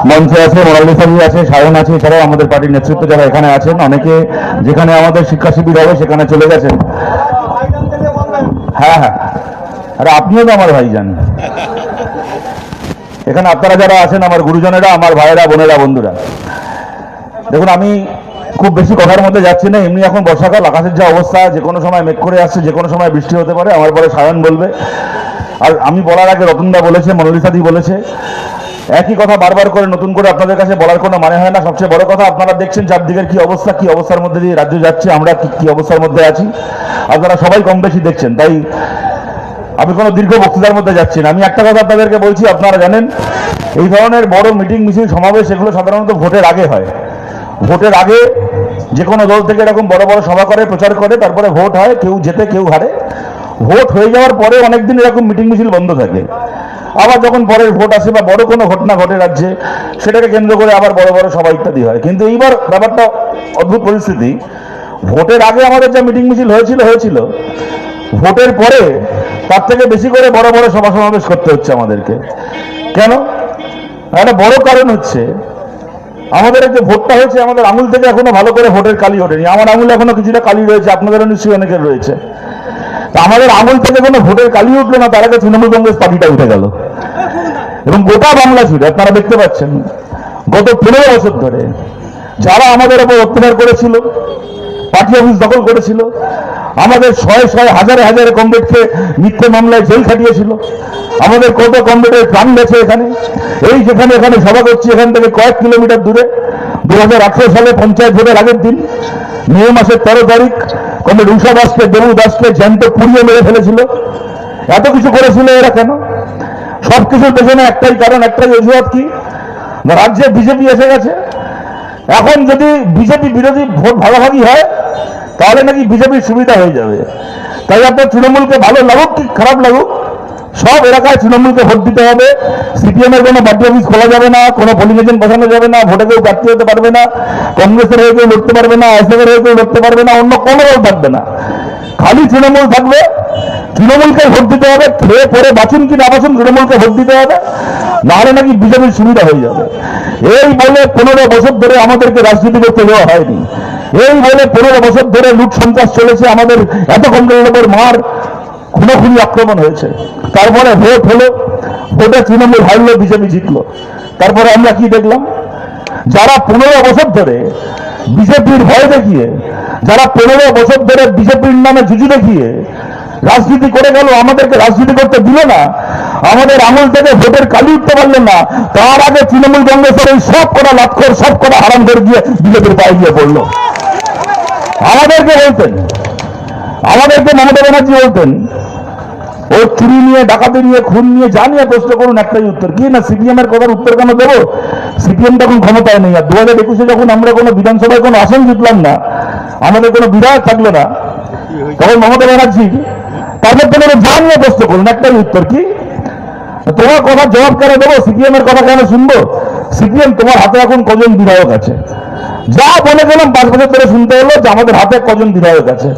মঞ্চে আছে, মোনালিসাজি আছে, সায়ন আছে, এছাড়াও আমাদের পার্টির নেতৃত্ব যারা এখানে আছেন, অনেকে যেখানে আমাদের শিক্ষা শিবির হবে সেখানে চলে গেছেন। হ্যাঁ হ্যাঁ, আরে আপনিও তো আমার ভাইজান। এখানে আপনারা যারা আছেন আমার গুরুজনেরা, আমার ভাইয়েরা, বোনেরা, বন্ধুরা, দেখুন আমি খুব বেশি কথার মধ্যে যাচ্ছি না। এমনি এখন বর্ষাকাল, আকাশের যা অবস্থা, যে কোনো সময় মেঘ করে আসছে, যে কোনো সময় বৃষ্টি হতে পারে। আমার পরে সায়ন বলবে, আর আমি বলার আগে রতনদা বলেছে, মোনালিসাদি বলেছে। একই কথা বারবার করে নতুন করে আপনাদের কাছে বলার কোনো মানে হয় না। সবচেয়ে বড় কথা, আপনারা দেখছেন চারদিকের কি অবস্থা, কি অবস্থার মধ্যে দিয়ে রাজ্য যাচ্ছে, আমরা কি অবস্থার মধ্যে আছি, আপনারা সবাই কম বেশি দেখছেন। তাই আমি কোনো দীর্ঘ বক্তৃতার মধ্যে যাচ্ছি না। আমি একটা কথা আপনাদেরকে বলছি, আপনারা জানেন এই ধরনের বড় মিটিং, মিছিল, সমাবেশ এগুলো সাধারণত ভোটের আগে হয়। ভোটের আগে যে কোনো দল থেকে এরকম বড় বড় সভা করে, প্রচার করে, তারপরে ভোট হয়, কেউ জেতে কেউ হারে। ভোট হয়ে যাওয়ার পরে অনেকদিন এরকম মিটিং মিছিল বন্ধ থাকে। আবার যখন পরের ভোট আসে বা বড় কোনো ঘটনা ঘটে রাজ্যে, সেটাকে কেন্দ্র করে আবার বড় বড় সভা ইত্যাদি হয়। কিন্তু এইবার ব্যাপারটা অদ্ভুত পরিস্থিতি, ভোটের আগে আমাদের যা মিটিং মিছিল হয়েছিল, ভোটের পরে তার থেকে বেশি করে বড় বড় সভা সমাবেশ করতে হচ্ছে আমাদেরকে। কেন? একটা বড় কারণ হচ্ছে, আমাদের যে ভোটটা হয়েছে, আমাদের আঙুল থেকে এখনো ভালো করে ভোটের কালি ওঠেনি। আমার আঙুল এখনো কিছুটা কালি রয়েছে, আপনাদেরও নিশ্চয়ই অনেকের রয়েছে। আমাদের আঙুল থেকে কোনো ভোটের কালি উঠলো না, তার আগে তৃণমূল কংগ্রেস পার্টিটা উঠে গেল। এবং গোটা বাংলা জুড়ে আপনারা দেখতে পাচ্ছেন, গত 15 বছর ধরে যারা আমাদের উপর অত্যাচার করেছিল, পার্টি অফিস দখল করেছিল, আমাদের শয়ে হাজারে হাজারে কমরেডকে মিথ্যে মামলায় জেল খাটিয়েছিল, আমাদের কত কমরেডের প্রাণ গেছে এখানে। এই যেখানে এখানে সভা করছি, এখান থেকে কয়েক কিলোমিটার দূরে 2018 সালে পঞ্চায়েত ভোটের আগের দিন, মে মাসের 13 তারিখ কমরেড উষা দাসকে, দেবু দাসকে জ্যান্ত পুড়িয়ে মেরে ফেলেছিল। এত কিছু করেছিল এরা কেন? সবকিছুর পেছনে একটাই কারণ, একটাই অজুহাত, কি না রাজ্যে বিজেপি এসে গেছে। এখন যদি বিজেপি বিরোধী ভোট ভাগাভাগি হয়, তাহলে নাকি বিজেপির সুবিধা হয়ে যাবে। তাই আপনার তৃণমূলকে ভালো লাগুক কি খারাপ লাগুক, সব এলাকায় তৃণমূলকে ভোট দিতে হবে। সিপিএম এর কোনো পার্টি অফিস খোলা যাবে না, কোনো পোলিং এজেন্ট বসানো যাবে না, ভোটে কেউ প্রার্থী হতে পারবে না, কংগ্রেসের হয়ে কেউ লড়তে পারবে না, আইএসএফ এর হয়ে কেউ লড়তে পারবে না, অন্য কোনো দল থাকবে না, খালি তৃণমূল থাকবে। তৃণমূলকে ভোট দিতে হবে, খেয়ে পরে বাঁচুন কি না বাঁচুন, তৃণমূলকে ভোট দিতে হবে, নাহলে নাকি বিজেপির সুবিধা হয়ে যাবে। এই বলে 15 বছর ধরে আমাদেরকে রাজনীতি করতে দেওয়া হয়নি। এই বলে 15 বছর ধরে লুট সন্ত্রাস চলেছে, আমাদের এত কমরেডের উপর মার, খুনোখুনি আক্রমণ হয়েছে। তারপরে ভোট হলো, ভোটে তৃণমূল হারলো, বিজেপি জিতলো। তারপরে আমরা কি দেখলাম? যারা 15 বছর ধরে বিজেপির ভয় দেখিয়ে, যারা 15 বছর ধরে বিজেপির নামে জুজু দেখিয়ে রাজনীতি করে গেল, আমাদেরকে রাজনীতি করতে দিল না, আমাদের আঙুল থেকে ভোটের কালি উঠতে পারলেন না, তার আগে তৃণমূল কংগ্রেসের এই সব কটা লাক্ষর, সব কটা হারাম করে গিয়ে বিজেপির পায়ে গিয়ে পড়লো। আমাদেরকে বলতেন, আমাদেরকে মমতা ব্যানার্জি বলতেন, ও চুরি নিয়ে, ডাকাতি নিয়ে, খুন নিয়ে, যা নিয়ে প্রশ্ন করুন একটাই উত্তর, কি না সিপিএম এর কথার উত্তর কেন দেবো? সিপিএম তখন ক্ষমতায় নেই। আর 2021-এ যখন আমরা কোনো বিধানসভায় কোনো আসন জিতলাম না, আমাদের কোনো বিধায়ক থাকলো না, তখন মমতা ব্যানার্জি তারপর তো যা নিয়ে প্রশ্ন করুন একটাই উত্তর, কি তোমার কথা জবাব কেন দেবো, সিপিএম এর কথা কেন শুনবো? সিপিএম তোমার হাতে এখন কজন বিধায়ক আছে? যা বলে গেলাম 5 বছর ধরে শুনতে হলো যে আমাদের হাতে কজন বিধায়ক আছে।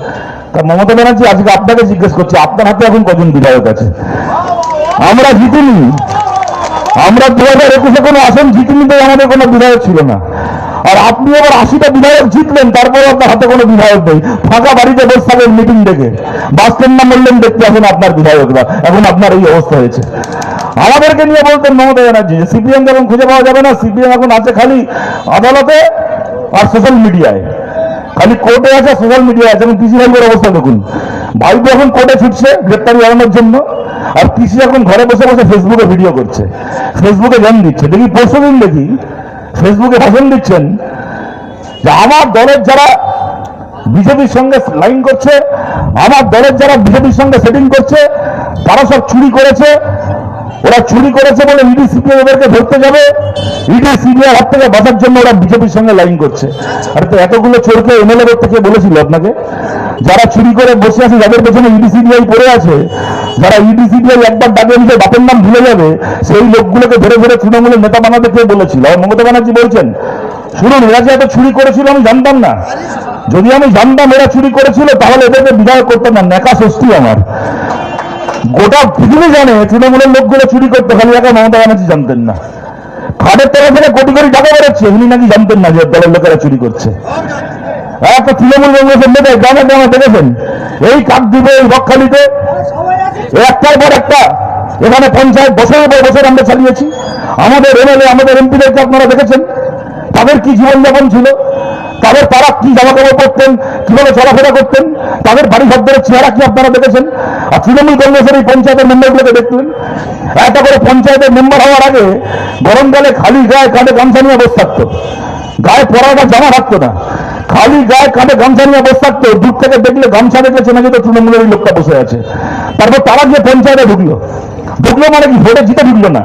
তা মমতা ব্যানার্জি আজকে আপনাকে জিজ্ঞেস করছি, আপনার হাতে এখন কজন বিধায়ক আছে? আমরা জিতিনি, আমরা 2021-এ কোনো আসন জিতিনি, তাই আমাদের কোনো বিধায়ক ছিল না। আর আপনি আবার 80টা বিধায়ক জিতলেন, তারপরে আপনার হাতে কোনো বিধায়ক নেই, ফাঁকা বাড়িতে বসে থাকেন মিটিং দেখে, বাঁচলেন না মরলেন দেখতে আসেন আপনার বিধায়করা। এখন আপনার এই অবস্থা হয়েছে। আমাদেরকে নিয়ে বলতেন মমতা ব্যানার্জি যে সিপিএম যখন খুঁজে পাওয়া যাবে না, সিপিএম এখন আছে খালি আদালতে আর সোশ্যাল মিডিয়ায়, খালি কোর্টে আছে, সোশ্যাল মিডিয়ায় আছে। এবং পিসি ভাইপোর অবস্থা দেখুন, ভাইপো এখন কোর্টে ছুটছে গ্রেপ্তারি এড়ানোর জন্য, আর পিসি এখন ঘরে বসে বসে ফেসবুকে ভিডিও করছে, ফেসবুকে জ্ঞান দিচ্ছে। দেখি পরশুদিন দেখি ফেসবুকে ভাষণ দিচ্ছেন যে আমার দলের যারা বিজেপির সঙ্গে লাইন করছে, আমার দলের যারা বিজেপির সঙ্গে সেটিং করছে, তারা সব চুরি করেছে, ওরা চুরি করেছে বলে ইডি সিবিআই ওদেরকে ধরতে যাবে, ইডি সিবিআই হাত থেকে বাঁচার জন্য ওরা বিজেপির সঙ্গে লাইন করছে। আর তো এতগুলো চোরকে এমএলএ করতে কে বলেছিল আপনাকে? যারা চুরি করে বসে আছে, যাদের পেছনে ইডি সিবিআই পড়ে আছে, যারা ইডি সিবিআই একবার ডাকে নিজের বাপের নাম ভুলে যাবে, সেই লোকগুলোকে ধরে ধরে তৃণমূলের নেতা বানাতে কে বলেছিল? আর মমতা ব্যানার্জি বলছেন, শুনুন, এরা যে এত চুরি করেছিল আমি জানতাম না, যদি আমি জানতাম এরা চুরি করেছিল তাহলে এদেরকে বিধায়ক করতাম না। নেকা ষষ্ঠী আমার, গোটা পৃথিবী জানে তৃণমূলের লোকগুলো চুরি করতে, খালি একা মমতা ব্যানার্জি জানতেন না। খাটের থেকে থেকে কোটি কোটি টাকা বেরোচ্ছে, এগুলি নাকি জানতেন না যে দলের লোকেরা চুরি করছে। একটা তৃণমূল কংগ্রেসের নেতা গ্রামে গ্রামে দেখেছেন, এই কাকদ্বীপে, এই বকখালিতে একটার পর একটা এখানে পঞ্চায়েত বছরের পর বছর আমরা চালিয়েছি। আমাদের এমএলএ, আমাদের এমপিদেরকে আপনারা দেখেছেন, তাদের কি জীবনযাপন ছিল, তাদের তারা কি জামা কাপড় পরতেন, কিভাবে চলাফেরা করতেন, তাদের বাড়ি ঘরদের চেহারা কি আপনারা দেখেছেন? আর তৃণমূল কংগ্রেসের এই পঞ্চায়েতের মেম্বারগুলোকে দেখতেন, একটা করে পঞ্চায়েতের মেম্বার হওয়ার আগে গরমকালে খালি গায়ে কাঁধে গামছা নিয়ে বসে থাকতো, গায়ে পরাটা জামা থাকতো না, খালি গায়ে কাঁধে গামছা নিয়ে বসে থাকতো। দূর থেকে দেখলে গামছা দেখলে চেনা যেত তৃণমূলের লোকটা বসে আছে। তারপর তারা গিয়ে পঞ্চায়েতে ঢুকলো, ঢুকলো মানে কি ভোটে জিতে ঢুকলো না,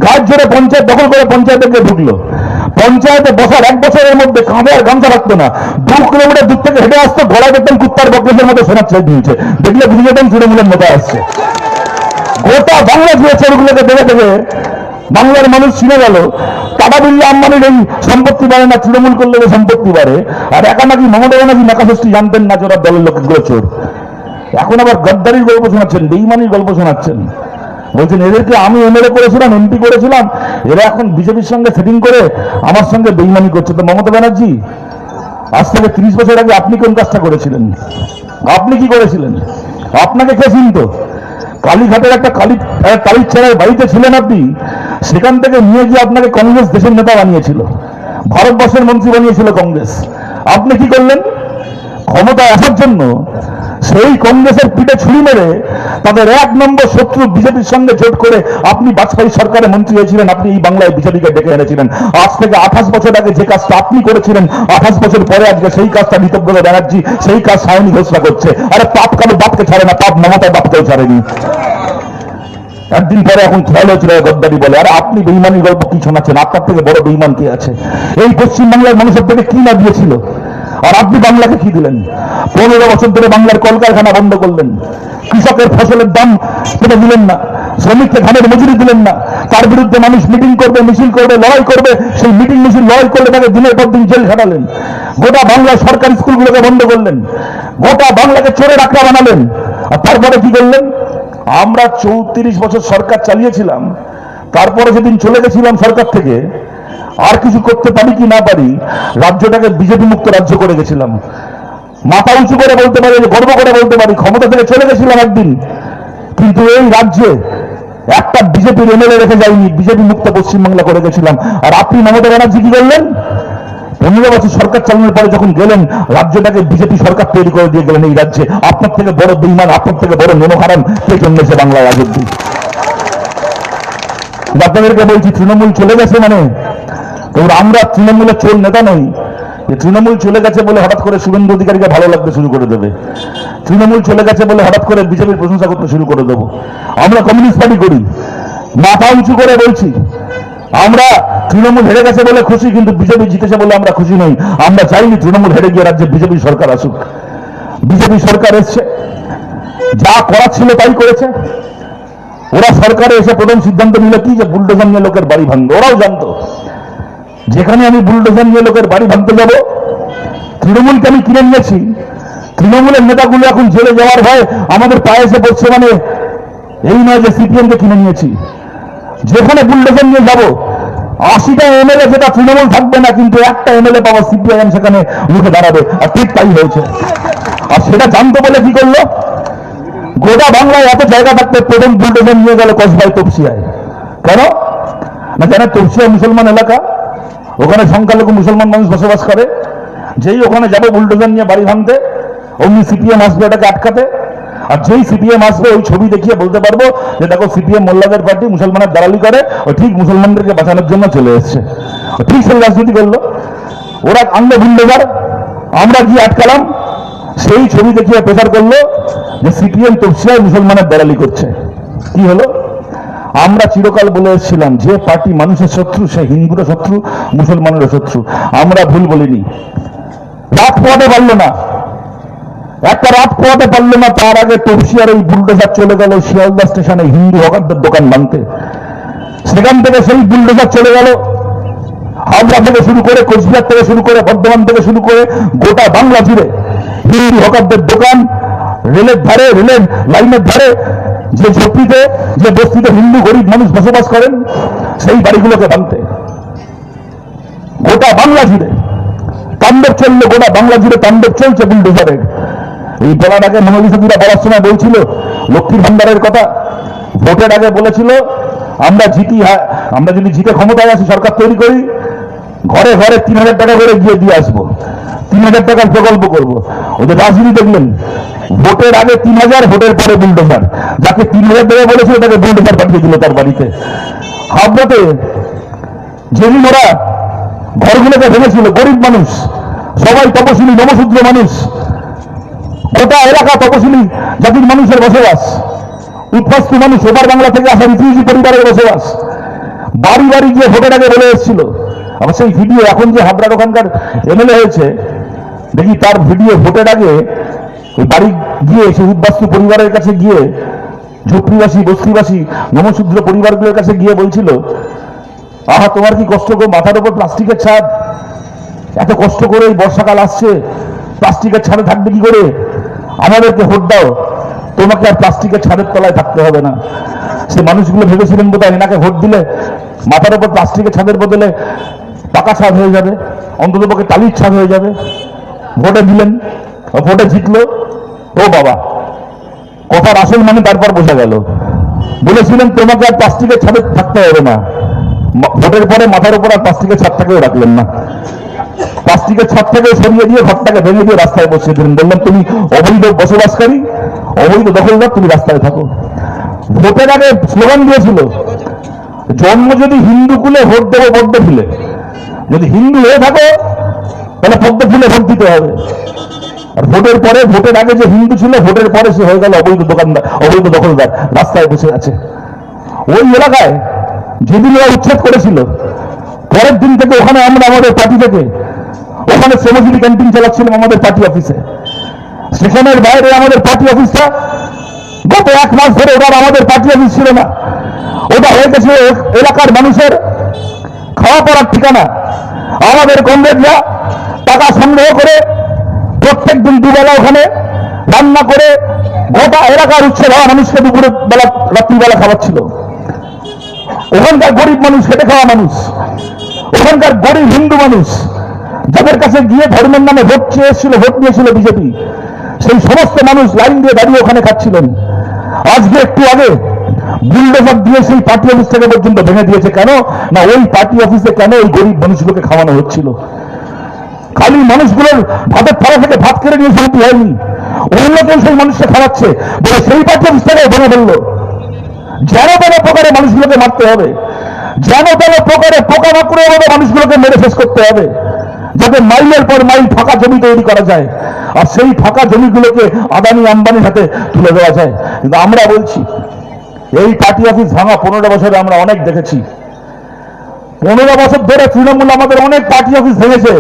গায়ের জোরে পঞ্চায়েত দখল করে পঞ্চায়েতে গিয়ে ঢুকলো। পঞ্চায়েতে বসার 1 বছরের মধ্যে কাঁধে আর গামছা রাখতো না, 2 কিলোমিটার দূর থেকে হেঁটে আসতো, গলায় দেখতেন কুত্তার বকলেসের মতো সোনার ছেড়ে দিয়েছে, দেখলে বুঝে যেতেন তৃণমূলের মতো আসছে। গোটা বাংলা জুড়ে চোরগুলোকে দেখে দেখে বাংলার মানুষ চিনে গেল টাটা বিড়লা আম্বানির এই সম্পত্তি বাড়ে না, তৃণমূল করলে সম্পত্তি বাড়ে। আর একা নাকি মমতা ব্যানার্জি নাকাশষ্টি জানতেন না চোরা দলের লোকগুলো চোর। এখন আবার গদ্দারির গল্প শোনাচ্ছেন, বেইমানির গল্প শোনাচ্ছেন, বলছেন এদেরকে আমি এমএলএ করেছিলাম, এমপি করেছিলাম, এরা এখন বিজেপির সঙ্গে সেটিং করে আমার সঙ্গে বেইমানি করছে। তো মমতা ব্যানার্জি, আজ থেকে 30 বছর আগে আপনি কোন কাজটা করেছিলেন? আপনি কি করেছিলেন? আপনাকে কে চিনতো? কালীঘাটের একটা কালীর ছেড়ার বাড়িতে ছিলেন আপনি, সেখান থেকে নিয়ে গিয়ে আপনাকে কংগ্রেস দেশের নেতা বানিয়েছিল, ভারতবর্ষের মন্ত্রী বানিয়েছিল কংগ্রেস। আপনি কি করলেন? ক্ষমতায় আসার জন্য সেই কংগ্রেসের পিঠে ছুরি মেরে তাদের 1 নম্বর শত্রু বিজেপির সঙ্গে জোট করে আপনি বাজপেয়ী সরকারে মন্ত্রী হয়েছিলেন, আপনি এই বাংলায় বিজেপিকে ডেকে এনেছিলেন। আজ থেকে 28 বছর আগে যে কাজটা আপনি করেছিলেন, 28 বছর পরে আজকে সেই কাজটা ঋতব্রত ব্যানার্জি, সেই কাজ সায়নী ঘোষণা করছে। আরে পাপ কারো বাপকে ছাড়ে না, পাপ মমতার বাপকেও ছাড়েনি। একদিন পরে এখন খেয়াল হয়েছিল গদ্দারি বলে। আর আপনি বেইমানির গল্প কি শোনাচ্ছেন? আপনার থেকে বড় বেইমান কে আছে? এই পশ্চিমবাংলার মানুষের থেকে কি না দিয়েছিল, আর আপনি বাংলাকে কি দিলেন? 15 বছর ধরে বাংলার কলকারখানা বন্ধ করলেন, কৃষকের ফসলের দাম কেটে দিলেন না, শ্রমিককে ধানের মজুরি দিলেন না, তার বিরুদ্ধে মানুষ মিটিং করবে, মিছিল করবে, লড়াই করবে, সেই মিটিং মিছিল লড়াই করলে তাকে দিনের পর দিন জেল খাটালেন। গোটা বাংলার সরকারি স্কুলগুলোকে বন্ধ করলেন, গোটা বাংলাকে চোরের আখড়া বানালেন। আর তারপরে কি করলেন? আমরা 34 বছর সরকার চালিয়েছিলাম, তারপরে যেদিন চলে গেছিলাম সরকার থেকে, আর কিছু করতে পারি কি না পারি, রাজ্যটাকে বিজেপি মুক্ত রাজ্য করে গেছিলাম। মাথা উঁচু করে বলতে পারি, গর্ব করে বলতে পারি, ক্ষমতা থেকে চলে গেছিলাম একদিন, কিন্তু এই রাজ্যে একটা বিজেপির এমএলএ রেখে যায়নি, বিজেপি মুক্ত পশ্চিমবাংলা করে গেছিলাম। আর আপনি মমতা ব্যানার্জি কি করলেন? 15 বছর সরকার চালানোর পরে যখন গেলেন, রাজ্যটাকে বিজেপি সরকার তৈরি করে দিয়ে গেলেন এই রাজ্যে। আপনার থেকে বড় বেইমান, আপনার থেকে বড় নেমহারাম কে জন্মেছে বাংলায় আজ অব্দি? আপনাদেরকে বলছি, তৃণমূল চলে গেছে মানে, আমরা তৃণমূলের চোর নেতা নই যে তৃণমূল চলে গেছে বলে হঠাৎ করে শুভেন্দু অধিকারীকে ভালো লাগতে শুরু করে দেবে, তৃণমূল চলে গেছে বলে হঠাৎ করে বিজেপির প্রশংসা করতে শুরু করে দেবো। আমরা কমিউনিস্ট পার্টি করি, মাথা উঁচু করে বলছি, আমরা তৃণমূল হেরে গেছে বলে খুশি, কিন্তু বিজেপি জিতেছে বলে আমরা খুশি নই। আমরা চাইনি তৃণমূল হেরে গিয়ে রাজ্যে বিজেপি সরকার আসুক। বিজেপি সরকার এসছে, যা করার ছিল তাই করেছে। ওরা সরকারে এসে প্রথম সিদ্ধান্ত নিল কি, যে বুলডোজার নিয়ে লোকের বাড়ি ভাঙবে। ওরাও জানতো যেখানে আমি বুলডোজার নিয়ে লোকের বাড়ি ভাঙতে যাব, তৃণমূলকে আমি কিনে নিয়েছি, তৃণমূলের নেতাগুলো এখন জেলে যাওয়ার ভয় আমাদের পায়ে এসে পড়ছে। মানে এই নয় যে সিপিএমকে কিনে নিয়েছি, যেখানে বুলডোজার নিয়ে যাব 80টা এমএলএ যেটা তৃণমূল থাকবে না, কিন্তু একটা এমএলএ পাবো সিপিআইএম সেখানে মুখে দাঁড়াবে। আর ঠিক তাই হয়েছে। আর সেটা জানতো বলে কি করলো, গোটা বাংলায় এত জায়গা থাকতে প্রথম বুলডোজার নিয়ে গেল কসবাই তপসিয়ায়। কেন না জানে? তপসিয়া মুসলমান এলাকা, ওখানে সংখ্যালঘু মুসলমান মানুষ বসবাস করে। যেই ওখানে যাবে বুলডোজার নিয়ে বাড়ি ভাঙতে, অমনি সিপিএম আসবে এটাকে আটকাতে। আর যেই সিপিএম আসবে, ওই ছবি দেখিয়ে বলতে পারবো যে দেখো সিপিএম মোল্লাদের পার্টি মুসলমানের দালালি করে, ও ঠিক মুসলমানদেরকে বাঁচানোর জন্য চলে এসছে। ঠিক সেই রাজনীতি করলো। ওরা আনলো বুলডোজার, আমরা গিয়ে আটকালাম, সেই ছবি দেখিয়ে প্রচার করলো যে সিপিএম তপসিয়ায় মুসলমানের দালালি করছে। কি হলো? আমরা চিরকাল বলে এসেছিলাম যে পার্টি মানুষের শত্রু, সে হিন্দুরা শত্রু, মুসলমানেরও শত্রু। আমরা ভুল বলিনি। রাত পোয়াতে পারলো না, একটা রাত পোয়াতে পারলো না, তার আগে তপসিয়ার এই বুলডোজার চলে গেল শিয়ালদা স্টেশনে হিন্দু হকারদের দোকান ভাঙতে। সেখান থেকে সেই বুলডোজার চলে গেল হাওড়া থেকে শুরু করে, কোচবিহার থেকে শুরু করে, বর্ধমান থেকে শুরু করে গোটা বাংলা জুড়ে হিন্দু হকারদের দোকান, রেলের ধারে, রেলের লাইনের ধারে যে ঝুপড়িতে, যে বস্তিতে হিন্দু গরিব মানুষ বসবাস করেন, সেই বাড়িগুলোকে ভাঙতে। গোটা বাংলা জুড়ে তাণ্ডব চললো, গোটা বাংলা জুড়ে তাণ্ডব চলছে বুলডোজারের। এই বলার আগে মনোবিষদীরা বলার সময় বলছিল লক্ষ্মীর ভান্ডারের কথা, ভোটের আগে বলেছিল আমরা যদি জিতে ক্ষমতায় আসি, সরকার তৈরি করি, ঘরে ঘরে 3,000 টাকা করে গিয়ে দিয়ে আসবো, 3,000 টাকার প্রকল্প করবো। ওদের রাজনীতি দেখলেন, ভোটের আগে 3,000, ভোটের পরে বুলডোজার। যাকে 3,000 টাকা বলেছিল তাকে বুলডোজার পাঠিয়ে দিল তার বাড়িতে। হাবড়াতে যেদিন ওরা ঘরগুলোকে ভেঙেছিল, গরিব মানুষ, সবাই তপশিলি নমশূদ্র মানুষ, গোটা এলাকা তপশিলি জাতির মানুষের বসবাস, উৎপাস্ত মানুষ, ওপার বাংলা থেকে আসা রিফিউজি পরিবারের বসবাস, বাড়ি বাড়ি গিয়ে ভোটের আগে বলে এসেছিল। আবার সেই ভিডিও এখন যে হাবড়ার ওখানকার এমএলএ হয়েছে, দেখি তার ভিডিও ভোটের আগে ওই বাড়ি গিয়ে সেই উদ্বাস্তু পরিবারের কাছে গিয়ে, ঝুপড়িবাসী বস্তিবাসী নমশূদ্র পরিবারগুলোর কাছে গিয়ে বলছিল, আহা তোমার কি কষ্ট গো, মাথার উপর প্লাস্টিকের ছাদ, এত কষ্ট করে এই বর্ষাকাল আসছে, প্লাস্টিকের ছাদে থাকবে কি করে, আমাদেরকে ভোট দাও, তোমাকে আর প্লাস্টিকের ছাদের তলায় থাকতে হবে না। সে মানুষগুলো ভেবেছিলেন বোধহয় এনাকে ভোট দিলে মাথার উপর প্লাস্টিকের ছাদের বদলে পাকা ছাদ হয়ে যাবে, অন্তত পক্ষে টালির ছাদ হয়ে যাবে। ভোটে দিলেন, ভোটে জিতলো, ও বাবা, কথার আসল মানে তারপর বোঝা গেল। বলেছিলেন তোমাকে আর প্লাস্টিকের ছাদে থাকতে হবে না, ভোটের পরে মাথার উপর আর প্লাস্টিকের ছাদটাকেও রাখলেন না, প্লাস্টিকের ছাদ থেকে সরিয়ে দিয়ে ঘরটাকে ভেঙে দিয়ে রাস্তায় বসিয়ে দিলেন। বললেন তুমি অবৈধ বসবাসকারী, অবৈধ দখলদার, তুমি রাস্তায় থাকো। ভোটের আগে স্লোগান দিয়েছিল, জন্ম যদি হিন্দু কুলে ভোট দেবো পদ্ম ফুলে, যদি হিন্দু হয়ে থাকো তাহলে পদ্ম ফুলে ভোট দিতে হবে। আর ভোটের পরে, ভোটের আগে যে হিন্দু ছিল, ভোটের পরে সে হয়ে গেল অবৈধ দোকানদার, অবৈধ দখলদার, রাস্তায় বসে আছে। ওই এলাকায় যেদিন ওরা উচ্ছেদ করেছিল, পরের দিন থেকে ওখানে আমরা আমাদের পার্টি থেকে ওখানে শ্রমজীবী ক্যান্টিন চালাচ্ছিলাম আমাদের পার্টি অফিসে। স্টেশনের বাইরে আমাদের পার্টি অফিসটা গত 1 মাস ধরে ওরা আমাদের পার্টি অফিস ছিল না, ওটা হয়ে গেছে এলাকার মানুষের খাওয়া পড়ার ঠিকানা। আমাদের কমরেডরা টাকা সংগ্রহ করে প্রত্যেক দিন দুবেলা ওখানে রান্না করে গোটা এলাকার উচ্ছেদ হওয়া মানুষকে দুপুরের বেলা রাত্রিবেলা খাওয়াচ্ছিল। ওখানকার গরিব মানুষ, খেটে খাওয়া মানুষ, ওখানকার গরিব হিন্দু মানুষ, যাদের কাছে গিয়ে ধর্মের নামে ভোট চেয়ে এসেছিল, ভোট নিয়েছিল বিজেপি, সেই সমস্ত মানুষ লাইন দিয়ে দাঁড়িয়ে ওখানে খাচ্ছিলেন। আজকে একটু আগে বুলডোজার দিয়ে সেই পার্টি অফিসটাকে পর্যন্ত ভেঙে দিয়েছে। কেন না, ওই পার্টি অফিসে কেন ওই গরিব মানুষগুলোকে খাওয়ানো হচ্ছিল। খালি মানুষগুলোর ভাতের থালা থেকে ভাত কেড়ে নিয়ে শান্তি হয়নি, অন্য কেউ সেই মানুষকে খাওয়াচ্ছে বলে সেই পার্টি অফিসটাকে ভেঙে ফেললো। যেন তেন প্রকারে মানুষগুলোকে মারতে হবে, যেন তেন প্রকারে পোকামাকড়ের মতো মানুষগুলোকে মেরে শেষ করতে হবে, যাতে মাইলের পর মাইল ফাঁকা জমি তৈরি করা যায়, আর সেই ফাঁকা জমিগুলোকে আদানি আম্বানির হাতে তুলে দেওয়া যায়। কিন্তু আমরা বলছি, এই পার্টি অফিস ভাঙা 15 বছরে আমরা অনেক দেখেছি। 15 বছর ধরে তৃণমূল আমাদের অনেক পার্টি অফিস ভেঙেছে।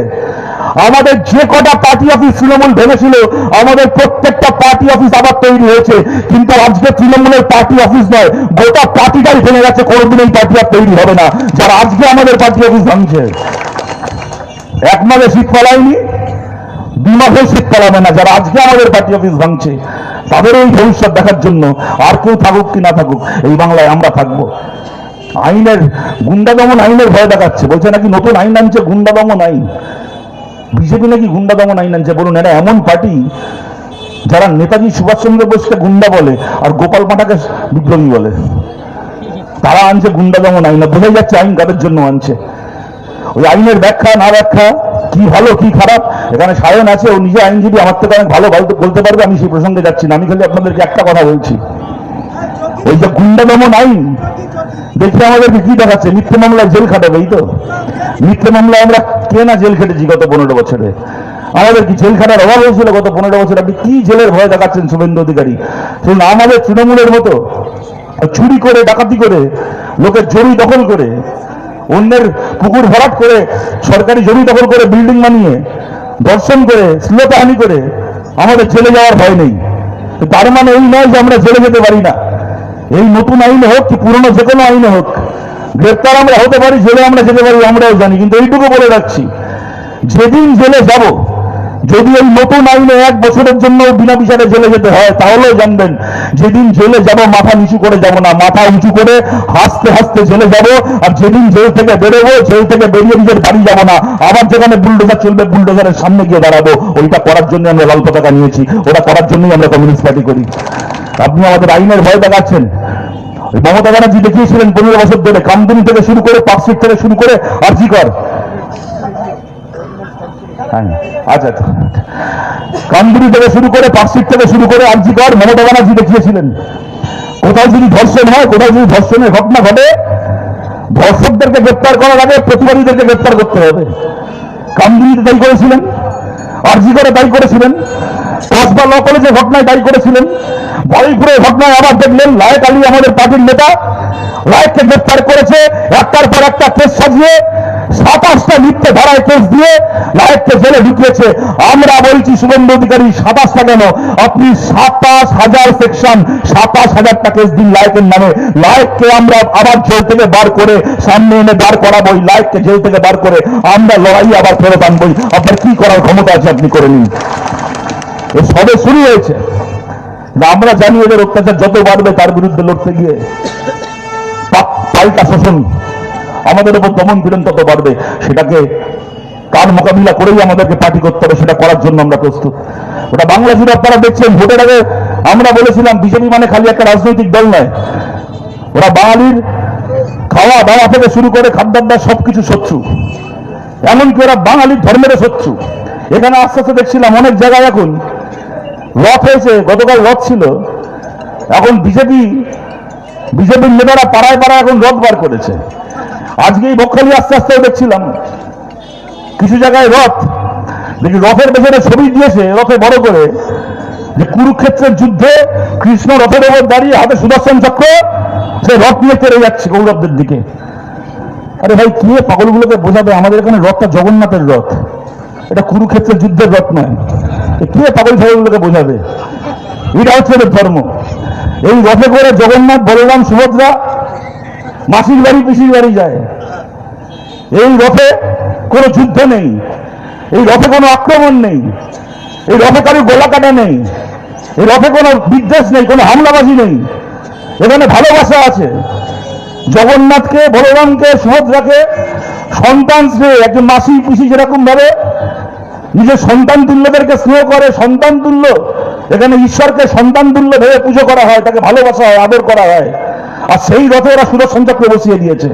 আমাদের যে কটা পার্টি অফিস তৃণমূল ভেঙেছিল, আমাদের প্রত্যেকটা পার্টি অফিস আবার তৈরি হয়েছে। কিন্তু আজকে তৃণমূলের পার্টি অফিস নয়, গোটা পার্টিটাই ভেঙে গেছে, কোনোদিন এই পার্টি আর তৈরি হবে না যারা আজকে আমাদের পার্টি অফিস ভাঙছে। 1 মাসে শীত পালায়নি, 2 মাসেও শীত পালাবে না যারা আজকে আমাদের পার্টি অফিস ভাঙছে। তাদের এই ভবিষ্যৎ দেখার জন্য আর কেউ থাকুক কি না থাকুক, এই বাংলায় আমরা থাকবো। আইনের গুন্ডা দমন আইনের ভয় দেখাচ্ছে, বলছে নাকি নতুন আইন আনছে গুন্ডা দমন আইন। বিজেপি নাকি গুন্ডা দমন আইন আনছে। বলুন, এরা এমন পার্টি যারা নেতাজি সুভাষচন্দ্র বোসকে গুন্ডা বলে আর গোপাল পাঠাকে বিপ্লবী বলে, তারা আনছে গুন্ডা দমন আইন। বোঝাই যাচ্ছে আইন কাদের জন্য আনছে। ওই আইনের ব্যাখ্যা না ব্যাখ্যা, কি ভালো কি খারাপ, এখানে সায়ন আছে, ও নিজে আইনজীবী, আমার থেকে অনেক ভালো বলতে পারবে। আমি সেই প্রসঙ্গে যাচ্ছি না, আমি খালি আপনাদেরকে একটা কথা বলছি, ওই যে গুন্ডা দমন আইন দেখে আমাদেরকে কি দেখাচ্ছে, মিথ্যে মামলায় জেল খাটাবে। এই তো মিথ্যে মামলায় আমরা কে না জেল খেটেছি গত 15 বছরে। আমাদের কি জেল খাটার অভাব হয়েছিল গত 15 বছরে? আপনি কি জেলের ভয় দেখাচ্ছেন শুভেন্দু অধিকারী? শুনুন, আমাদের তৃণমূলের মতো চুরি করে, ডাকাতি করে, লোকের জমি দখল করে, অন্যের পুকুর ভরাট করে, সরকারি জমি দখল করে, বিল্ডিং বানিয়ে, দর্শন করে, শ্লীলতাহানি করে আমাদের জেলে যাওয়ার ভয় নেই। তার মানে এই নয় যে আমরা জেলে যেতে পারি না। এই নতুন আইন হোক কি পুরনো যে কোনো আইনে হোক, গ্রেপ্তার আমরা হতে পারি, জেলে আমরা যেতে পারি, আমরাও জানি। কিন্তু এইটুকু বলে রাখছি, যেদিন জেলে যাব যদি এই নতুন আইনে 1 বছরের জন্য বিনা বিচারে জেলে যেতে হয়, তাহলেও জানবেন যেদিন জেলে যাব মাথা নিচু করে যাব না, মাথা উঁচু করে হাসতে হাসতে জেলে যাব। আর যেদিন জেল থেকে বেরোবো, জেল থেকে বেরিয়ে নিজের বাড়ি যাব না, আবার যেখানে বুলডোজার চলবে বুলডোজারের সামনে গিয়ে দাঁড়াবো। ওইটা করার জন্য আমরা লাল পতাকা নিয়েছি, ওটা করার জন্যই আমরা কমিউনিস্ট পার্টি করি। আপনি আমাদের আইনের ভয় দেখাচ্ছেন। মমতা ব্যানার্জি দেখিয়েছিলেন 15 বছর ধরে, কামদুনি থেকে শুরু করে, পার্কস্ট্রিট থেকে শুরু করে আরজি কর, আচ্ছা কামদুনি থেকে শুরু করে, পার্কস্ট্রিট থেকে শুরু করে আরজি কর, মমতা ব্যানার্জি দেখিয়েছিলেন। কোথাও যদি ধর্ষণ হয়, কোথাও যদি ধর্ষণের ঘটনা ঘটে, ধর্ষকদেরকে গ্রেপ্তার করার আগে প্রতিবাদীদেরকে গ্রেপ্তার করতে হবে। কামদুনিতে তাই করেছিলেন, আরজি করে তাই করেছিলেন, কসবা ল কলেজের ঘটনায় তাই করেছিলেন, বড়াইপুরের ঘটনায় আবার দেখলেন লায়েক আলী আমাদের পার্টির নেতা, লায়েককে গ্রেপ্তার করেছে একটার পর একটা কেস সাজিয়ে, 27টা মিথ্যে ধারায় কেস দিয়ে লায়েককে জেলে ঢুকিয়েছে। আমরা বলছি শুভেন্দু অধিকারী 27টা কেন, আপনি 27,000 সেকশন, 27,000টা কেস দিন লায়েকের নামে। লায়েককে আমরা আবার জেল থেকে বার করে সামনে এনে বার করাবই, লায়েককে জেল থেকে বার করে আমরা লড়াই আবার ফেরত আনবই। আপনার কি করার ক্ষমতা আছে আপনি করে নিন। এ সবে শুরু হয়েছে, আমরা জানি এদের অত্যাচার যত বাড়বে তার বিরুদ্ধে লড়তে গিয়ে পাল্টা শোষণ, আমাদের উপর দমন পীড়ন তত বাড়বে। সেটাকে কার মোকাবিলা করেই আমাদেরকে পার্টি করতে হবে, সেটা করার জন্য আমরা প্রস্তুত। ওটা বাংলা জুড়ে আপনারা দেখছেন, ভোটের আগে আমরা বলেছিলাম বিজেপি মানে খালি একটা রাজনৈতিক দল নয়, ওরা বাঙালির খাওয়া দাওয়া থেকে শুরু করে খাদ্যাভ্যাস সবকিছু শত্রু, এমনকি ওরা বাঙালির ধর্মেরও শত্রু। এখানে আস্তে আস্তে দেখছিলাম অনেক জায়গায় এখন রথ হয়েছে, গতকাল রথ ছিল, এখন বিজেপির নেতারা পাড়ায় পাড়ায় এখন রথ বার করেছে। আজকে এই বকখালি আস্তে আস্তে দেখছিলাম কিছু জায়গায় রথ, দেখি রথের পেছনে ছবি দিয়েছে রথে বড় করে, যে কুরুক্ষেত্রের যুদ্ধে কৃষ্ণ রথের ওপর দাঁড়িয়ে হাতে সুদর্শন চক্র, সে রথ নিয়ে তেড়ে যাচ্ছে কৌরবদের দিকে। আরে ভাই, কে পাগলগুলোকে বোঝাবে আমাদের এখানে রথটা জগন্নাথের রথ, এটা কুরুক্ষেত্রের যুদ্ধের রথ নয়। কে পাগল ছাগলগুলোকে বোঝাবে? এটা হচ্ছে এদের ধর্ম। এই রথে করে জগন্নাথ, বলরাম, সুভদ্রা মাসির বাড়ি পিসির বাড়ি যায়। এই রথে কোনো যুদ্ধ নেই, এই রথে কোনো আক্রমণ নেই, এই রথে কারো গলা কাটা নেই, এই রথে কোনো বিদ্বেষ নেই, কোনো হামলাবাজি নেই, এখানে ভালোবাসা আছে। জগন্নাথকে, বলরামকে, সুভদ্রাকে সন্তান স্নেহ, একজন মাসি পিসি যেরকম ভাবে নিজের সন্তান তুল্যদেরকে স্নেহ করে, সন্তান তুল্য, এখানে ঈশ্বরকে সন্তান তুল্য ভেবে পুজো করা হয়, তাকে ভালোবাসা হয়, আদর করা হয়। আর সেই রথে ওরা সুদর্শন চক্র বসিয়ে দিয়েছে।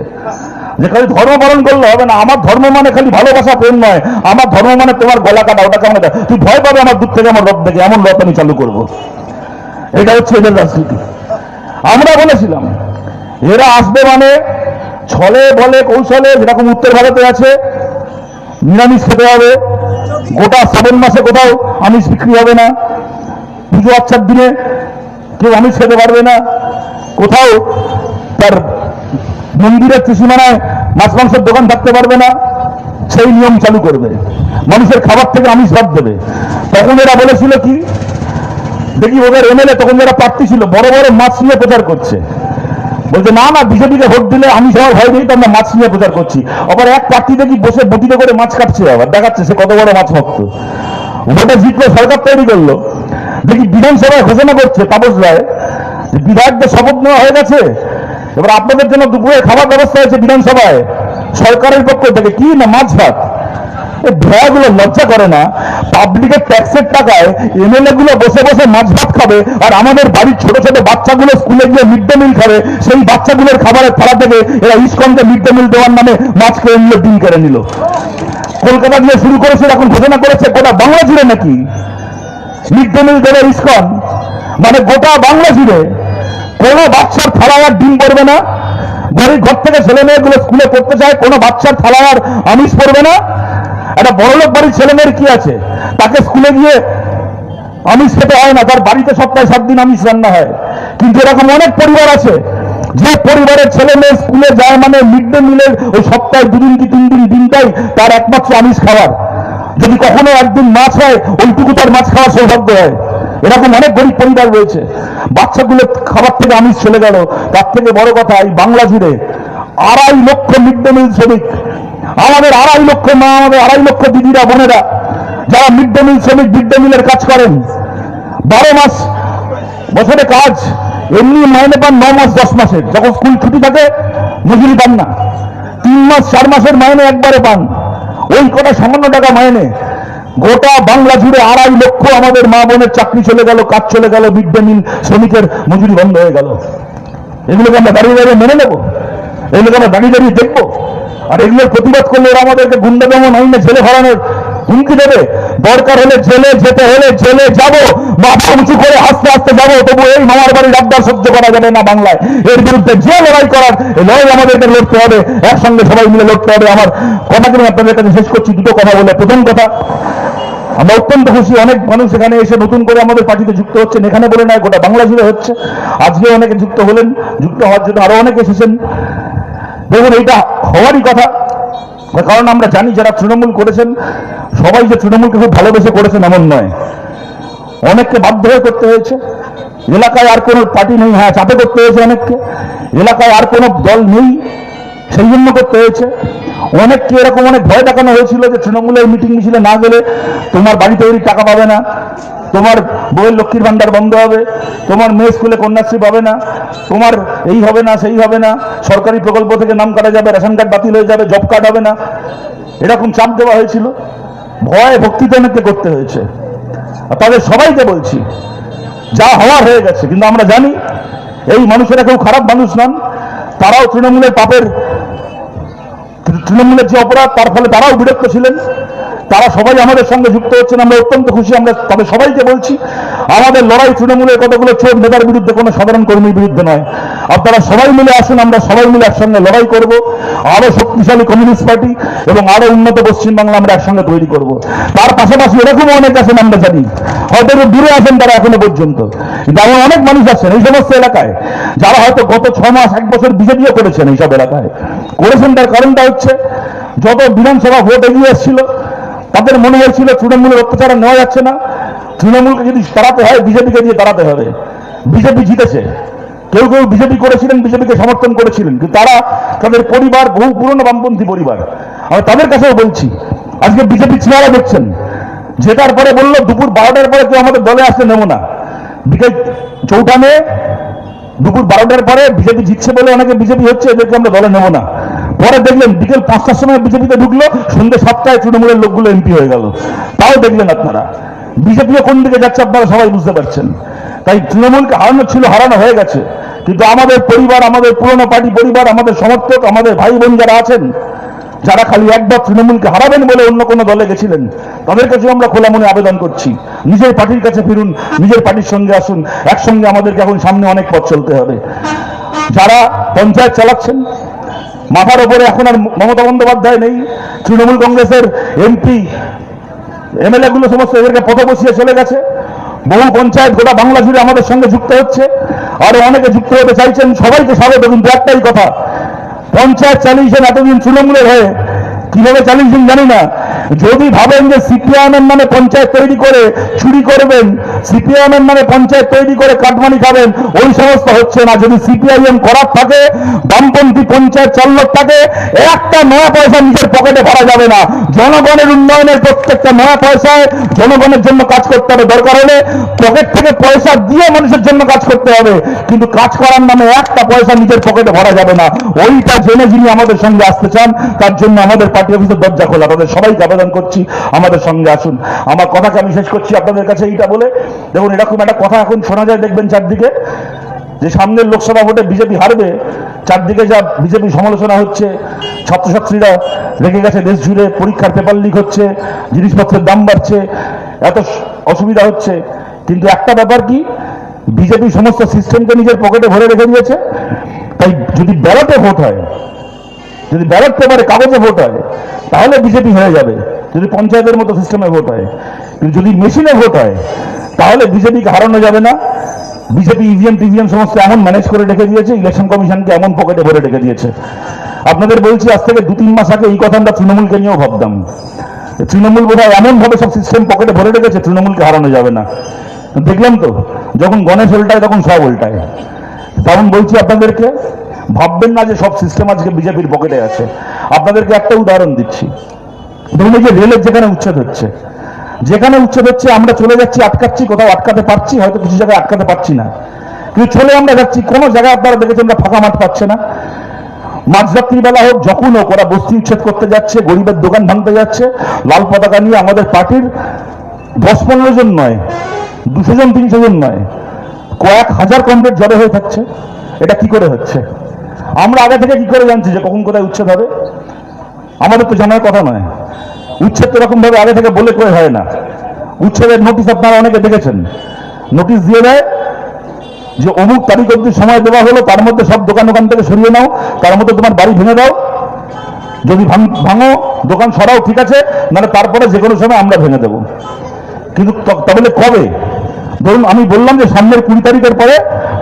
যে খালি ধর্ম পালন করলে হবে না, আমার ধর্ম মানে খালি ভালোবাসা প্রেম নয়, আমার ধর্ম মানে তোমার গলা কাটা, ওটা কেমন, তুই ভয় পাবে আমার দূর থেকে আমার রথ দেখে, এমন রথ আমি চালু করবো। এটা হচ্ছে এদের রাজনীতি। আমরা বলেছিলাম এরা আসবে মানে ছলে বলে কৌশলে, যেরকম উত্তর ভারতে আছে নিরামিষ খেতে হবে, গোটা শ্রাবণ মাসে কোথাও আমিষ বিক্রি হবে না, পুজো আচ্ছার দিনে কেউ আমিষ খেতে পারবে না, কোথাও তার মন্দিরের ত্রিসীমানায় মাছ মাংসের দোকান থাকতে পারবে না, সেই নিয়ম চালু করবে, মানুষের খাবার থেকে আমিষ বাদ দেবে। তখন এরা বলেছিল কি, দেখি ওদের এমএলএ তখন যারা প্রার্থী ছিল বড় বড় মাছ নিয়ে প্রচার করছে, বলছে না না বিজেপিকে ভোট দিলে আমি সবার ভয় নেই, তো আমরা মাছ নিয়ে প্রচার করছি। আবার এক প্রার্থী দেখি বসে বটিতে করে মাছ কাটছে, আবার দেখাচ্ছে সে কত বড় মাছ ভক্ত। ভোটে জিতলো, সরকার তৈরি করলো, দেখি বিধানসভায় ঘোষণা করছে তাপস রায়, বিধায়কদের শপথ নেওয়া হয়ে গেছে, এবার আপনাদের জন্য দুপুরে খাবার ব্যবস্থা হয়েছে বিধানসভায় সরকারের পক্ষ থেকে, কি না মাছ ভাত। ভয়াগুলো লজ্জা করে না? পাবলিকের ট্যাক্সের টাকায় এমএলএ গুলো বসে বসে মাছ ভাত খাবে, আর আমাদের বাড়ির ছোট ছোট বাচ্চাগুলো স্কুলে গিয়ে মিড ডে মিল খাবে, সেই বাচ্চাগুলোর খাবারের থালা থেকে এরা ইসকনকে মিড ডে মিল দেওয়ার নামে মাছ কেড়ে নিল, ডিম কেড়ে নিল। কলকাতা দিয়ে শুরু করেছে, এখন ঘোষণা করেছে গোটা বাংলা জুড়ে নাকি মিড ডে মিল দেবে ইসকন, মানে গোটা বাংলা জুড়ে কোনো বাচ্চার থালায় আর ডিম পড়বে না। বাড়ির ঘর থেকে ছেলে মেয়েগুলো স্কুলে পড়তে চায়, কোনো বাচ্চার থালায় আর আমিষ পড়বে না। একটা বড়লোক বাড়ির ছেলে মেয়ের কি আছে, তাকে স্কুলে গিয়ে আমিষ খেতে হয় না, তার বাড়িতে সপ্তাহে 7 দিন আমিষ রান্না হয়। কিন্তু এরকম অনেক পরিবার আছে যে পরিবারের ছেলে মেয়ে স্কুলে যায় মানে মিড ডে মিলের ওই সপ্তাহে 2 দিন কি 3 দিন দিনটাই তার একমাত্র আমিষ খাবার। যদি কখনো একদিন মাছ হয়, ওইটুকু তার মাছ খাওয়ার সৌভাগ্য হয়। এরকম অনেক গরিব পরিবার রয়েছে, বাচ্চাগুলো খাবার থেকে আমিষ চলে গেল। তার থেকে বড় কথা, এই বাংলা জুড়ে 2.5 লক্ষ মিড ডে মিল শ্রমিক, আমাদের 2.5 লক্ষ মা, আমাদের 2.5 লক্ষ দিদিরা বোনেরা যারা মিড ডে মিল শ্রমিক মিড ডে মিলের কাজ করেন, 12 মাস বছরে কাজ, এমনি মাইনে পান 9 মাস 10 মাসের, যখন স্কুল ছুটি থাকে মজুরি পান না, 3 মাস 4 মাসের মাইনে একবারে পান, ওই কটা সামান্য টাকা মাইনে গোটা বাংলা জুড়ে 2.5 লক্ষ আমাদের মা বোনের চাকরি চলে গেল, কাজ চলে গেল, মিড ডে মিল শ্রমিকের মজুরি বন্ধ হয়ে গেল। এগুলোকে আমরা দাঁড়িয়ে দাঁড়িয়ে মেনে নেবো? এগুলোকে আমরা দাঁড়িয়ে দাঁড়িয়ে দেখবো? আর এগুলোর প্রতিবাদ করলে ওরা আমাদেরকে গুন্ডা দমন আইনে জেলে ভরানোর হুমকি দেবে। দরকার হলে জেলে যেতে হলে জেলে যাব, মাথা উঁচু করে হাসতে হাসতে যাবো, তবু এই মামার বাড়ির আবদার সহ্য করা যাবে না বাংলায়। এর বিরুদ্ধে যে লড়াই করার, এই লড়াই আমাদেরকে লড়তে হবে, একসঙ্গে সবাই মিলে লড়তে হবে। আমার কথাগুলো আপনাদের কাছে শেষ করছি দুটো কথা বলে। প্রথম কথা, আমরা অত্যন্ত খুশি, অনেক মানুষ এখানে এসে নতুন করে আমাদের পার্টিতে যুক্ত হচ্ছেন, এখানে বলে নয় গোটা বাংলা জুড়ে হচ্ছে। আজকে অনেকে যুক্ত হলেন, যুক্ত হওয়ার জন্য আরো অনেকে এসেছেন। দেখুন, এইটা হওয়ারই কথা, কারণ আমরা জানি যারা তৃণমূল করেছেন সবাই যে তৃণমূলকে খুব ভালোবেসে করেছেন এমন নয়, অনেককে বাধ্য হয়ে করতে হয়েছে। এলাকায় আর কোনো পার্টি নেই, হ্যাঁ চাপে করতে হয়েছে অনেককে, এলাকায় আর কোনো দল নেই সেই জন্য করতে হয়েছে। অনেককে এরকম অনেক ভয় দেখানো হয়েছিল যে তৃণমূলের মিটিং মিছিলে না গেলে তোমার বাড়ি তৈরির টাকা পাবে না, তোমার বইয়ের লক্ষ্মীর ভান্ডার বন্ধ হবে, তোমার মেয়ে স্কুলে কন্যাশ্রী পাবে না, তোমার এই হবে না সেই হবে না, সরকারি প্রকল্প থেকে নাম কাটা যাবে, রেশন কার্ড বাতিল হয়ে যাবে, জব কার্ড হবে না, এরকম চাপ দেওয়া হয়েছিল। ভয় ভক্তিতে অনেককে করতে হয়েছে। তাদের সবাইকে বলছি, যা হওয়ার হয়ে গেছে, কিন্তু আমরা জানি এই মানুষেরা কেউ খারাপ মানুষ নন, তারাও তৃণমূলের পাপের, তৃণমূলের যে অপরাধ তার ফলে তারাও বিরক্ত ছিলেন, তারা সবাই আমাদের সঙ্গে যুক্ত হচ্ছেন, আমরা অত্যন্ত খুশি। আমরা তবে সবাইকে বলছি, আমাদের লড়াই তৃণমূলের কতগুলো চোর নেতার বিরুদ্ধে, কোনো সাধারণ কর্মীর বিরুদ্ধে নয়। আপনারা সবাই মিলে আসুন, আমরা সবাই মিলে একসঙ্গে লড়াই করব, আরো শক্তিশালী কমিউনিস্ট পার্টি এবং আরো উন্নত পশ্চিমবাংলা আমরা একসঙ্গে তৈরি করব। তার পাশাপাশি এরকমও অনেক আছেন, আমরা জানি হয়তো একটু দূরে আছেন তারা এখনো পর্যন্ত, কিন্তু এমন অনেক মানুষ আছেন এই সমস্ত এলাকায় যারা হয়তো গত 6 মাস 1 বছর বিজেপিও করেছেন, এইসব এলাকায় করেছেন। তার কারণটা হচ্ছে, যত বিধানসভা ভোট এগিয়ে এসেছিল তাদের মনে হয়েছিল তৃণমূলের অত্যাচার নেওয়া যাচ্ছে না, তৃণমূলকে যদি তাড়াতে হয় বিজেপিকে দিয়ে তাড়াতে হবে। বিজেপি জিতেছে, কেউ কেউ বিজেপি করেছিলেন, বিজেপিকে সমর্থন করেছিলেন, কিন্তু তারা তাদের পরিবার বহু পুরনো বামপন্থী পরিবার। আমি তাদের কাছেও বলছি, আজকে বিজেপি চেহারা দেখছেন, জেতার পরে বললো দুপুর 12টার পরে কেউ আমাদের দলে আসতে নেব না, বিকেল 4টা মে দুপুর 12টার পরে বিজেপি জিতছে বলে অনেকে বিজেপি হচ্ছে, এদেরকে আমরা দলে নেব না। পরে দেখলেন বিকেল 5টার সময় বিজেপিতে ঢুকলো, সন্ধ্যে 7টায় তৃণমূলের লোকগুলো এমপি হয়ে গেল। তাও দেখলেন আপনারা, বিজেপিও কোন দিকে যাচ্ছে আপনারা সবাই বুঝতে পারছেন। তাই তৃণমূলকে হারানো ছিল, হারানো হয়ে গেছে, কিন্তু আমাদের পরিবার, আমাদের পুরনো পার্টি পরিবার, আমাদের সমর্থক, আমাদের ভাই বোন যারা আছেন, যারা খালি একবার তৃণমূলকে হারাবেন বলে অন্য কোনো দলে গেছিলেন, তাদের কাছে আমরা খোলা মনে আবেদন করছি, নিজের পার্টির কাছে ফিরুন, নিজের পার্টির সঙ্গে আসুন, একসঙ্গে আমাদেরকে এখন সামনে অনেক পথ চলতে হবে। যারা পঞ্চায়েত চালাচ্ছেন, মাথার ওপরে এখন আর মমতা বন্দ্যোপাধ্যায় নেই, তৃণমূল কংগ্রেসের এমপি এমএলএ গুলো সমস্ত এদেরকে পথ বসিয়ে চলে গেছে। বহু পঞ্চায়েত গোটা বাংলা জুড়ে আমাদের সঙ্গে যুক্ত হচ্ছে, আরো অনেকে যুক্ত হতে চাইছেন, সবাইকে স্বাগত। কিন্তু একটাই কথা, পঞ্চায়েত চালিয়েছেন এতদিন তৃণমূলের হয়ে, কিভাবে চালিয়েছেন জানি না। যদি ভাবেন যে সিপিআইএমের নামে পঞ্চায়েত তৈরি করে চুরি করবেন, সিপিআইএমের নামে পঞ্চায়েত তৈরি করে কাটমানি খাবেন, ওই সমস্ত হচ্ছে না। যদি সিপিআইএম করার থাকে, বামপন্থী পঞ্চায়েত চালক থাকে, একটা নয়া পয়সা নিজের পকেটে ভরা যাবে না। জনগণের উন্নয়নের প্রত্যেকটা নয়া পয়সায় জনগণের জন্য কাজ করতে হবে, দরকার হলে পকেট থেকে পয়সা দিয়ে মানুষের জন্য কাজ করতে হবে, কিন্তু কাজ করার নামে একটা পয়সা নিজের পকেটে ভরা যাবে না। ওইটা জেনে যিনি আমাদের সঙ্গে আসতে চান, তার জন্য আমাদের পার্টি অফিসের দরজা খোলা, তাদের সবাইকে আবেদন করছি আমাদের সঙ্গে আসুন। আমার কথাকে আমি শেষ করছি আপনাদের কাছে এইটা বলে, দেখুন এরকম একটা কথা এখন শোনা যায়, দেখবেন চারদিকে, যে সামনের লোকসভা ভোটে বিজেপি হারবে, চারদিকে যা বিজেপি সমালোচনা হচ্ছে, ছাত্রছাত্রীরা রেগে গেছে, দেশ জুড়ে পরীক্ষার পেপার লিক হচ্ছে, জিনিসপত্রের দাম বাড়ছে, এত অসুবিধা হচ্ছে। কিন্তু একটা ব্যাপার কি, বিজেপি সমস্ত সিস্টেমকে নিজের পকেটে ভরে রেখে দিয়েছে। তাই যদি ব্যালটে ভোট হয়, যদি ব্যালট পেপারে কাগজে ভোট হয়, তাহলে বিজেপি হয়ে যাবে, যদি পঞ্চায়েতের মতো সিস্টেমে ভোট হয়। কিন্তু যদি মেশিনে ভোট হয়, তাহলে বিজেপিকে হারানো যাবে না। বিজেপি ইভিএম টিভিএম সমস্ত এমন ম্যানেজ করে রেখে দিয়েছে, ইলেকশন কমিশনকে এমন পকেটে ভরে রেখে দিয়েছে। আপনাদের বলছি, আজ থেকে 2-3 মাস আগে এই কথা আমরা তৃণমূলকে নিয়েও ভাবতাম, তৃণমূল বোধহয় এমন ভাবে সব সিস্টেম পকেটে ভরে রেখেছে, তৃণমূলকে হারানো যাবে না। দেখলাম তো, যখন গণেশ উল্টায় তখন সব উল্টায়। তখন বলছি আপনাদেরকে, ভাববেন না যে সব সিস্টেম আজকে বিজেপির পকেটে আছে। আপনাদেরকে একটা উদাহরণ দিচ্ছি, ধরুন এই যে রেলের যেখানে উচ্ছেদ হচ্ছে, যেখানে উচ্ছেদ হচ্ছে আমরা চলে যাচ্ছি, আটকাচ্ছি, কোথাও আটকাতে পারছি, হয়তো কিছু জায়গায় আটকাতে পারছি না, কিন্তু চলে আমরা যাচ্ছি। কোনো জায়গায় আপনারা দেখেছেন আমরা ফাঁকা মাঠ পাচ্ছে না। মাঝরাত্রি বেলা হোক, যখন হোক, ওরা বস্তি উচ্ছেদ করতে যাচ্ছে, গরিবের দোকান ভাঙতে যাচ্ছে, লাল পতাকা নিয়ে। আমাদের পার্টির 10-15 জন নয়, 200 জন 300 জন নয়, কয়েক হাজার কমপ্লিট জড়ো হয়ে থাকছে। এটা কি করে হচ্ছে? আমরা আগে থেকে কি করে জানছি যে কখন কোথায় উচ্ছেদ হবে? আমাদের তো জানার কথা নয়। উচ্ছেদ তো এরকম ভাবে আগে থেকে বলে করে হয় না। উচ্ছেদের নোটিশ আপনারা অনেকে দেখেছেন, নোটিশ দিয়ে দেয় যে অমুক তারিখ অবধি সময় দেওয়া হলো, তার মধ্যে সব দোকান ওখান থেকে সরিয়ে নাও, তার মধ্যে তোমার বাড়ি ভেঙে দাও, যদি ভাঙো দোকান সরাও, ঠিক আছে, নাহলে তারপরে যে কোনো সময় আমরা ভেঙে দেবো। কিন্তু তাহলে কবে? ধরুন আমি বললাম যে সামনের 20 তারিখের পরে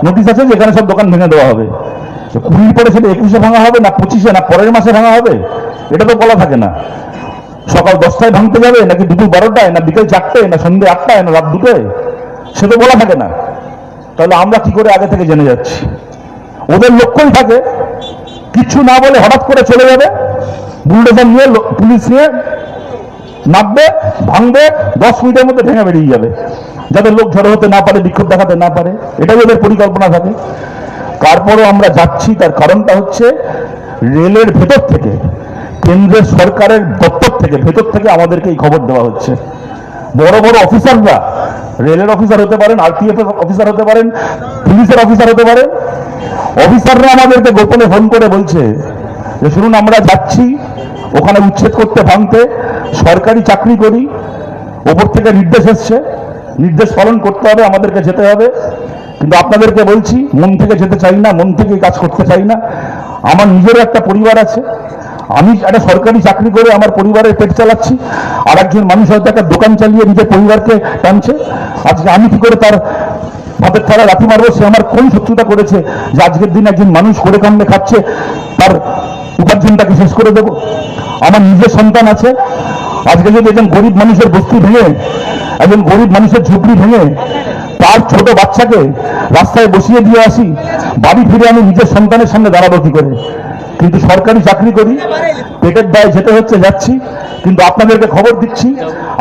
নোটিশ আছে যে এখানে সব দোকান ভেঙে দেওয়া হবে। 20 পরে সেটা 21-এ ভাঙা হবে, না 25-এ, না পরের মাসে ভাঙা হবে, এটা তো বলা থাকে না। সকাল 10টায় ভাঙতে যাবে, নাকি দুপুর 12টায়, না বিকেল 4টায়, না সন্ধ্যে 8টায়, না রাত 2টায়, সে তো বলা থাকে না। তাহলে আমরা কি করে আগে থেকে জেনে যাচ্ছি? ওদের লক্ষ্যই থাকে কিছু না বলে হঠাৎ করে চলে যাবে, বুলডোজার নিয়ে, পুলিশ নিয়ে নামবে, ভাঙবে, 10 মিনিটের মধ্যে ভেঙে বেরিয়ে যাবে, যাতে লোক জড়ো হতে না পারে, বিক্ষোভ দেখাতে না পারে। এটাই ওদের পরিকল্পনা থাকে। তারপরও আমরা যাচ্ছি, তার কারণটা হচ্ছে রেলের ভেতর থেকে, কেন্দ্রের সরকারের দপ্তর থেকে, ভেতর থেকে আমাদেরকে এই খবর দেওয়া হচ্ছে। বড় বড় অফিসাররা, রেলের অফিসার হতে পারেন, আরপিএফ অফিসার হতে পারেন, পুলিশের অফিসার হতে পারেন, অফিসাররা আমাদেরকে গোপনে ফোন করে বলছে যে শুনুন, আমরা যাচ্ছি ওখানে উচ্ছেদ করতে, ভাঙতে, সরকারি চাকরি করি, ওপর থেকে নির্দেশ এসছে, নির্দেশ পালন করতে হবে, আমাদেরকে যেতে হবে। কিন্তু আপনাদেরকে বলছি, মন থেকে যেতে চাই না, মন থেকে কাজ করতে চাই না। আমার নিজেরও একটা পরিবার আছে, আমি একটা সরকারি চাকরি করে আমার পরিবারের পেট চালাচ্ছি, আর একজন মানুষ হয়তো একটা দোকান চালিয়ে নিজের পরিবারকে টানছে। আজকে আমি কি করে তার ভাতের থালা লাথি মারবো? সে আমার কোন শত্রুতা করেছে যে আজকের দিন একজন মানুষ করে কামড়ে খাচ্ছে, তার উপার্জনটাকে শেষ করে দেব? আমার নিজের সন্তান আছে, আজকে যদি একজন গরিব মানুষের বস্তি ভেঙে, একজন গরিব মানুষের ঝুপড়ি ভেঙে তার ছোট বাচ্চাকে রাস্তায় বসিয়ে দিয়ে আসি, বাড়ি ফিরে আমি নিজের সন্তানের সামনে দাঁড়াবো কি করে? কিন্তু সরকারি চাকরি করি, পেটের দায়ে যেতে হচ্ছে, যাচ্ছি। কিন্তু আপনাদেরকে খবর দিচ্ছি,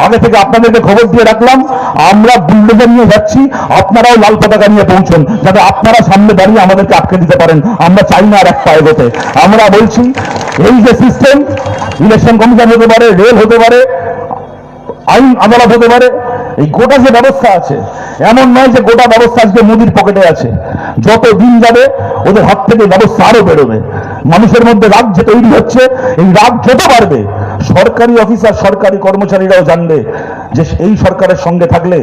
আগে থেকে আপনাদেরকে খবর দিয়ে রাখলাম, আমরা বুলডোজার নিয়ে যাচ্ছি, আপনারাও লাল পতাকা নিয়ে পৌঁছন, যাতে আপনারা সামনে দাঁড়িয়ে আমাদেরকে আটকে দিতে পারেন। আমরা চাই না আর এক পা এগোতে। আমরা বলছি, এই যে সিস্টেম, ইলেকশন কমিশন হতে পারে, রেল হতে পারে, আইন আদালত হতে পারে, এই গোটা যে ব্যবস্থা আছে, এমন নয় যে গোটা ব্যবস্থা আজকে মোদির পকেটে আছে। যত দিন যাবে ওদের হাত থেকে ব্যবস্থা আরো বেরোবে। মানুষের মধ্যে রাগ যে তৈরি হচ্ছে, এই রাগ যত বাড়বে, সরকারি অফিসার, সরকারি কর্মচারীরাও জানবে যে এই সরকারের সঙ্গে থাকলে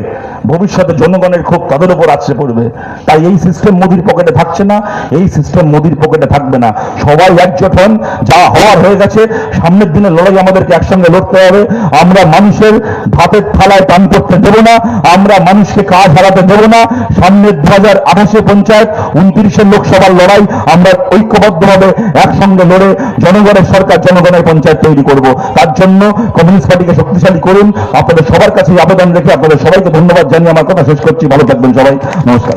ভবিষ্যতে জনগণের ক্ষোভ তাদের উপর আছড়ে পড়বে। তাই এই সিস্টেম মোদির পকেটে থাকছে না, এই সিস্টেম মোদির পকেটে থাকবে না। সবাই একজোট হন, যা হওয়ার হয়ে গেছে, সামনের দিনে লড়াই আমাদেরকে একসঙ্গে লড়তে হবে। আমরা মানুষের ভাতের থালায় টান করতে দেব না, আমরা মানুষকে কাজ হারাতে দেব না। সামনের 2028 পঞ্চায়েত, 29 লোকসভার লড়াই আমরা ঐক্যবদ্ধভাবে একসঙ্গে লড়ে জনগণের সরকার, জনগণের পঞ্চায়েত তৈরি করব। তার জন্য কমিউনিস্ট পার্টিকে শক্তিশালী করুন। আপনাদের সবার কাছে আবেদন রেখে আপনাদের সবাইকে ধন্যবাদ জানিয়ে আমার কথা শেষ করছি। ভালো থাকবেন সবাই, নমস্কার।